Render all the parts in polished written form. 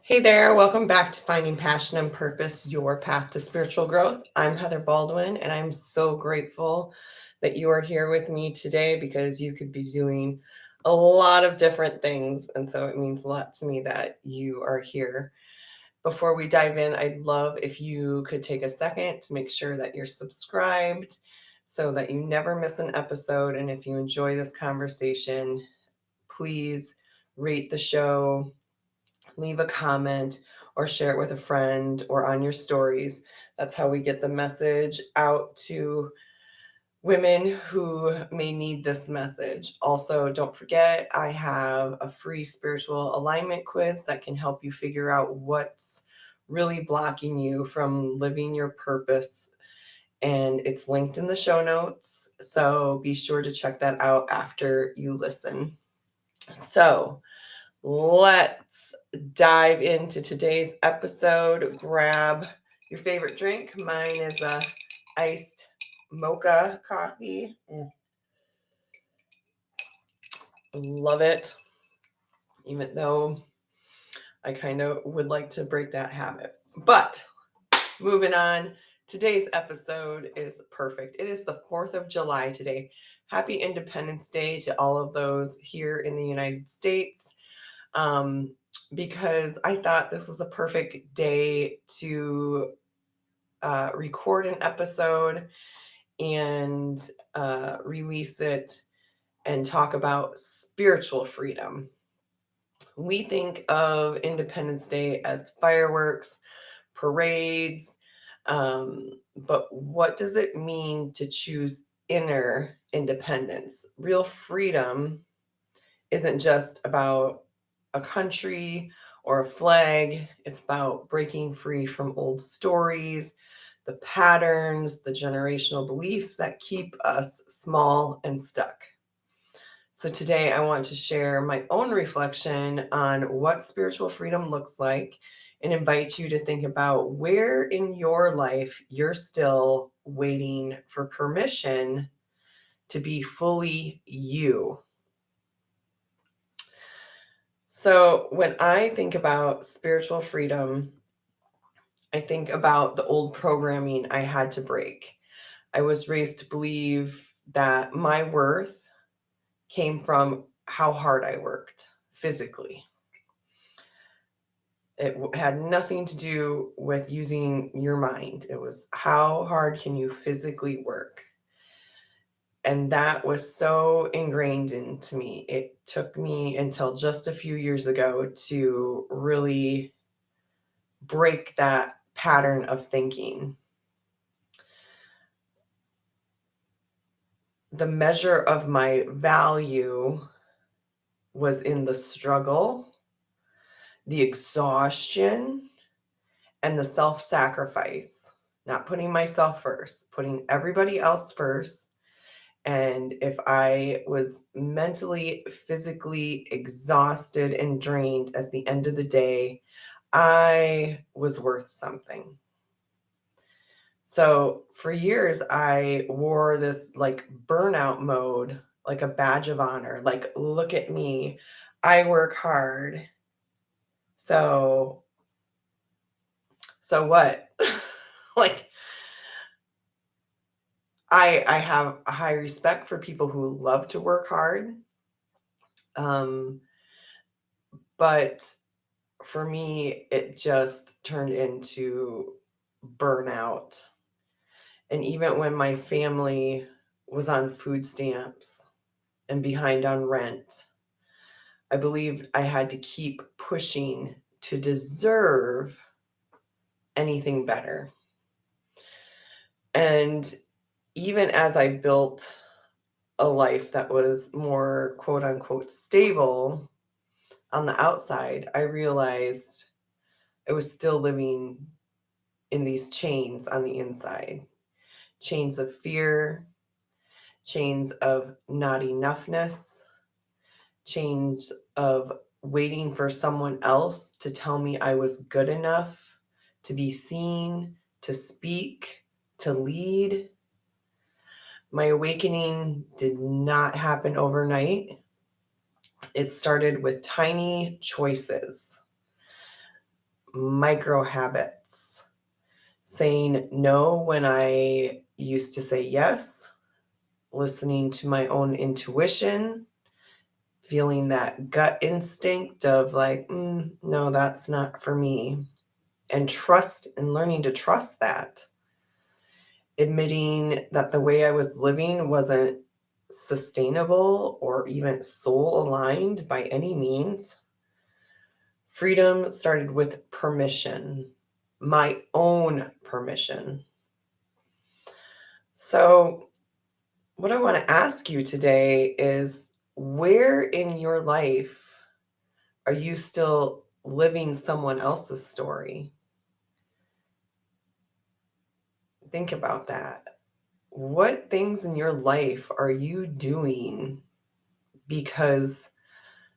Hey there, welcome back to Finding Passion and Purpose, your path to spiritual growth. I'm Heather Baldwin, and I'm so grateful that you are here with me today because you could be doing a lot of different things. And so it means a lot to me that you are here. Before we dive in, I'd love if you could take a second to make sure that you're subscribed so that you never miss an episode. And if you enjoy this conversation, please rate the show, leave a comment, or share it with a friend or on your stories. That's how we get the message out to women who may need this message. Also, don't forget, I have a free spiritual alignment quiz that can help you figure out what's really blocking you from living your purpose. And it's linked in the show notes. So be sure to check that out after you listen. So, let's dive into today's episode. Grab your favorite drink. Mine is a iced mocha coffee. Love it, even though I kind of would like to break that habit. But moving on, today's episode is perfect. It is the 4th of July today. Happy Independence Day to all of those here in the United States. Because I thought this was a perfect day to record an episode and release it and talk about spiritual freedom. We think of Independence Day as fireworks, parades, but what does it mean to choose inner independence? Real freedom isn't just about a country or a flag. It's about breaking free from old stories, the patterns, the generational beliefs that keep us small and stuck. So today I want to share my own reflection on what spiritual freedom looks like and invite you to think about where in your life you're still waiting for permission to be fully you. So when I think about spiritual freedom, I think about the old programming I had to break. I was raised to believe that my worth came from how hard I worked physically. It had nothing to do with using your mind. It was how hard can you physically work? And that was so ingrained into me. It took me until just a few years ago to really break that pattern of thinking. The measure of my value was in the struggle, the exhaustion, and the self sacrifice, not putting myself first, putting everybody else first. And if I was mentally, physically exhausted and drained at the end of the day, I was worth something. So for years, I wore this like burnout mode, like a badge of honor. Like, look at me. I work hard. So, so what? Like, I have a high respect for people who love to work hard. Um, but for me, it just turned into burnout. And even when my family was on food stamps and behind on rent, I believed I had to keep pushing to deserve anything better. And even as I built a life that was more quote unquote stable on the outside, I realized I was still living in these chains on the inside, chains of fear, chains of not enoughness, chains of waiting for someone else to tell me I was good enough to be seen, to speak, to lead. My awakening did not happen overnight. It started with tiny choices, micro habits, saying no when I used to say yes, listening to my own intuition, feeling that gut instinct of like, no, that's not for me, and trust and learning to trust that, admitting that the way I was living wasn't sustainable or even soul aligned by any means. Freedom started with permission, my own permission. So, what I want to ask you today is, where in your life are you still living someone else's story? Think about that. What things in your life are you doing because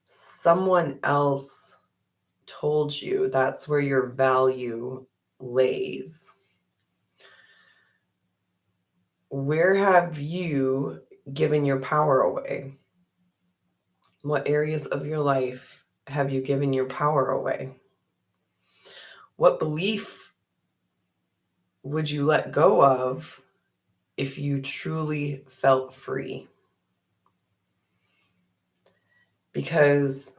someone else told you that's where your value lays? Where have you given your power away? What areas of your life have you given your power away? What belief would you let go of if you truly felt free? Because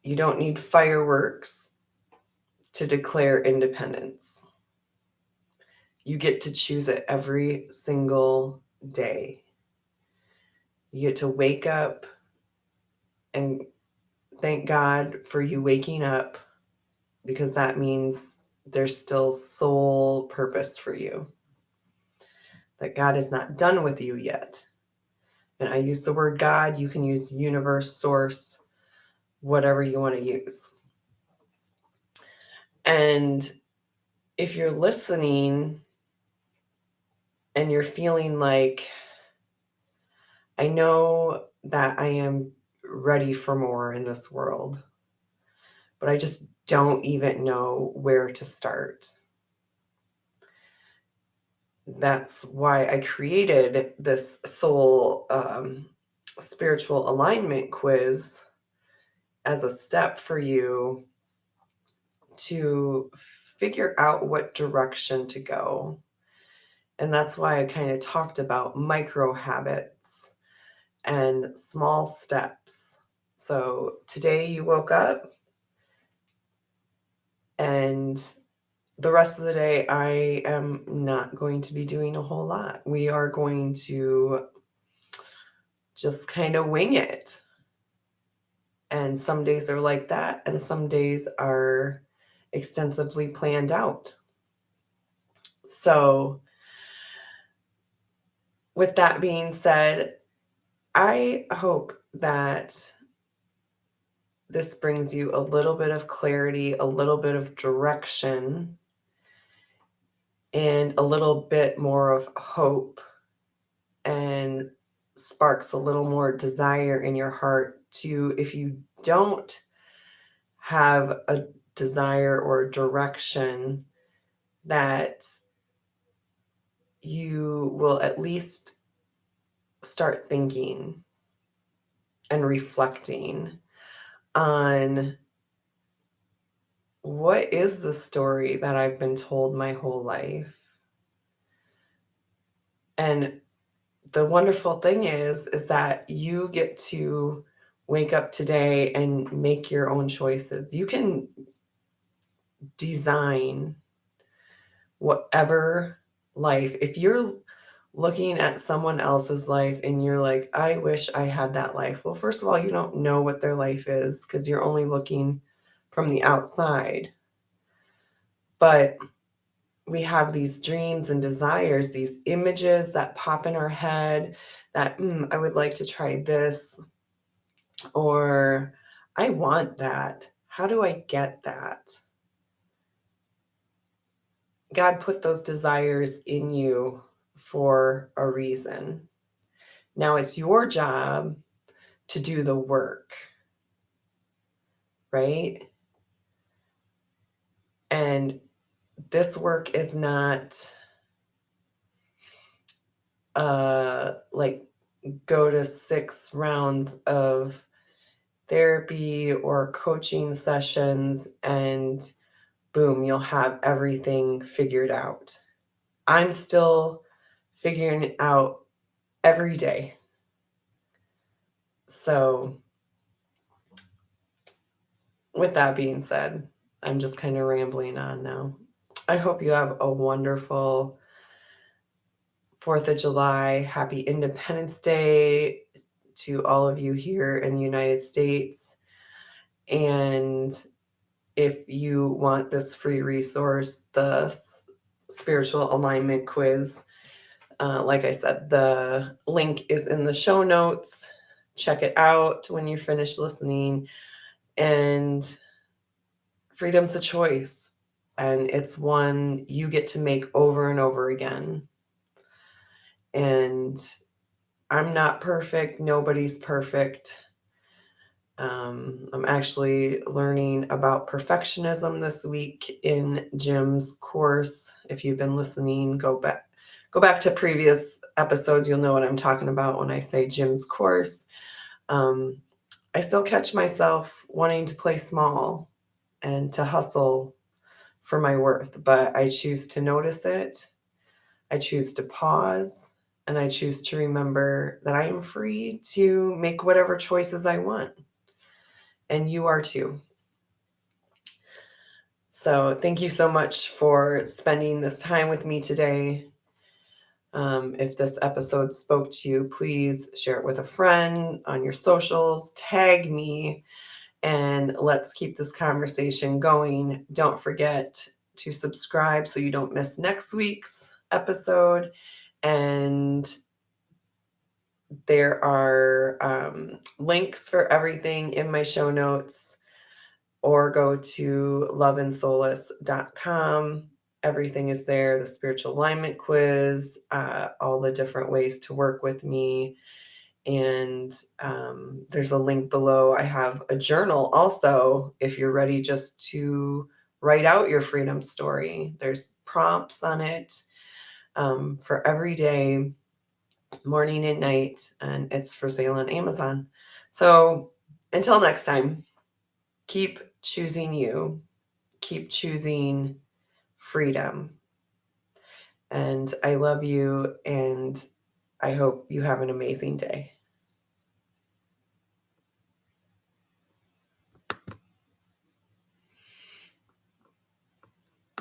you don't need fireworks to declare independence. You get to choose it every single day. You get to wake up and thank God for you waking up, because that means there's still soul purpose for you, that God is not done with you yet. And I use the word God, you can use universe, source, whatever you want to use. And if you're listening and you're feeling like, I know that I am ready for more in this world, but I just don't even know where to start. That's why I created this soul spiritual alignment quiz as a step for you to figure out what direction to go. And that's why I kind of talked about micro habits and small steps. So today you woke up, and the rest of the day, I am not going to be doing a whole lot. We are going to just kind of wing it. And some days are like that, and some days are extensively planned out. So, with that being said, I hope that this brings you a little bit of clarity, a little bit of direction, and a little bit more of hope, and sparks a little more desire in your heart to, if you don't have a desire or direction, that you will at least start thinking and reflecting on, what is the story that I've been told my whole life? And the wonderful thing is that you get to wake up today and make your own choices. You can design whatever life. If you're looking at someone else's life and you're like, I wish I had that life. Well, first of all, you don't know what their life is because you're only looking from the outside. But we have these dreams and desires, these images that pop in our head that, I would like to try this, or I want that. How do I get that? God put those desires in you for a reason. Now it's your job to do the work, right? And this work is not like go to 6 rounds of therapy or coaching sessions, and boom, you'll have everything figured out. I'm still figuring it out every day. So, with that being said, I'm just kind of rambling on now. I hope you have a wonderful 4th of July. Happy Independence Day to all of you here in the United States. And if you want this free resource, the spiritual alignment quiz, like I said, the link is in the show notes. Check it out when you finish listening. And freedom's a choice, and it's one you get to make over and over again. And I'm not perfect. Nobody's perfect. I'm actually learning about perfectionism this week in Jim's course. If you've been listening, go back to previous episodes. You'll know what I'm talking about when I say Jim's course. I still catch myself wanting to play small and to hustle for my worth, but I choose to notice it. I choose to pause, and I choose to remember that I am free to make whatever choices I want. And you are too. So thank you so much for spending this time with me today. If this episode spoke to you, please share it with a friend on your socials, tag me, and let's keep this conversation going. Don't forget to subscribe so you don't miss next week's episode. And there are links for everything in my show notes, or go to loveandsolace.com. Everything is there, the spiritual alignment quiz, all the different ways to work with me. And there's a link below. I have a journal also, if you're ready just to write out your freedom story. There's prompts on it for every day, morning and night, and it's for sale on Amazon. So until next time, keep choosing you, keep choosing freedom. And I love you, and I hope you have an amazing day.